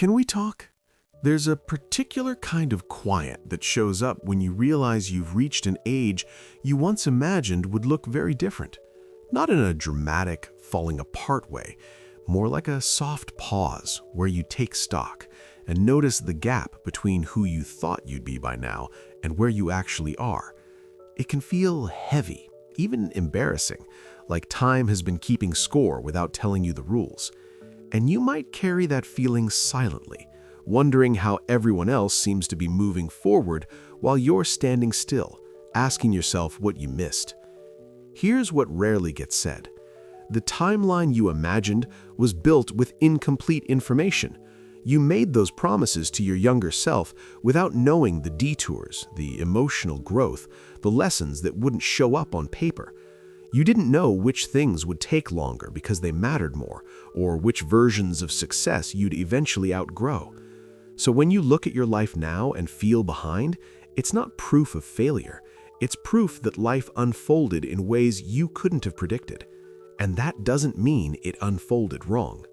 Can we talk? There's a particular kind of quiet that shows up when you realize you've reached an age you once imagined would look very different. Not in a dramatic, falling apart way, more like a soft pause where you take stock and notice the gap between who you thought you'd be by now and where you actually are. It can feel heavy, even embarrassing, like time has been keeping score without telling you the rules. And you might carry that feeling silently, wondering how everyone else seems to be moving forward while you're standing still, asking yourself what you missed. Here's what rarely gets said. The timeline you imagined was built with incomplete information. You made those promises to your younger self without knowing the detours, the emotional growth, the lessons that wouldn't show up on paper. You didn't know which things would take longer because they mattered more, or which versions of success you'd eventually outgrow. So when you look at your life now and feel behind, it's not proof of failure. It's proof that life unfolded in ways you couldn't have predicted. And that doesn't mean it unfolded wrong.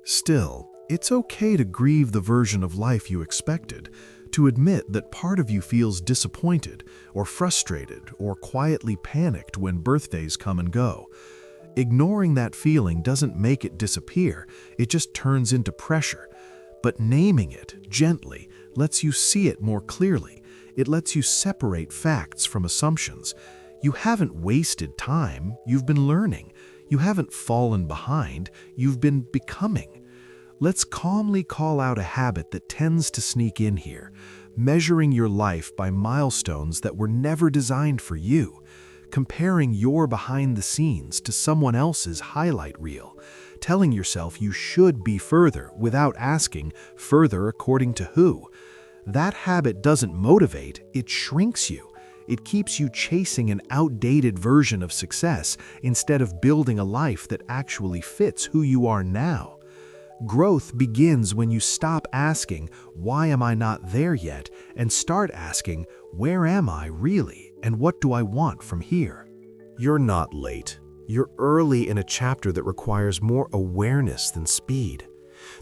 Still, it's okay to grieve the version of life you expected, to admit that part of you feels disappointed or frustrated or quietly panicked when birthdays come and go. Ignoring that feeling doesn't make it disappear, it just turns into pressure. But naming it gently lets you see it more clearly. It lets you separate facts from assumptions. You haven't wasted time, you've been learning. You haven't fallen behind, you've been becoming. Let's calmly call out a habit that tends to sneak in here, measuring your life by milestones that were never designed for you, comparing your behind the scenes to someone else's highlight reel, telling yourself you should be further without asking further according to who. That habit doesn't motivate, it shrinks you. It keeps you chasing an outdated version of success instead of building a life that actually fits who you are now. Growth begins when you stop asking, "Why am I not there yet?" and start asking, "Where am I really, and what do I want from here?" You're not late. You're early in a chapter that requires more awareness than speed.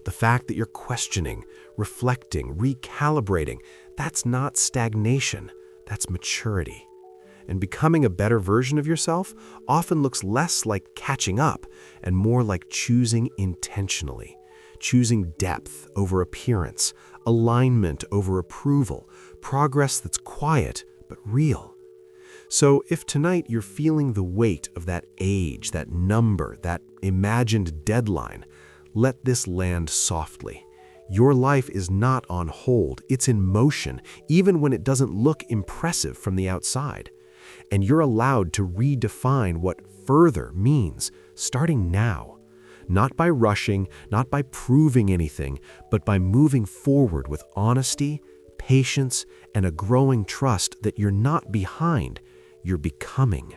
The fact that you're questioning, reflecting, recalibrating, that's not stagnation, that's maturity. And becoming a better version of yourself often looks less like catching up and more like choosing intentionally. Choosing depth over appearance, alignment over approval, progress that's quiet but real. So if tonight you're feeling the weight of that age, that number, that imagined deadline, let this land softly. Your life is not on hold, it's in motion, even when it doesn't look impressive from the outside. And you're allowed to redefine what further means, starting now. Not by rushing, not by proving anything, but by moving forward with honesty, patience, and a growing trust that you're not behind, you're becoming.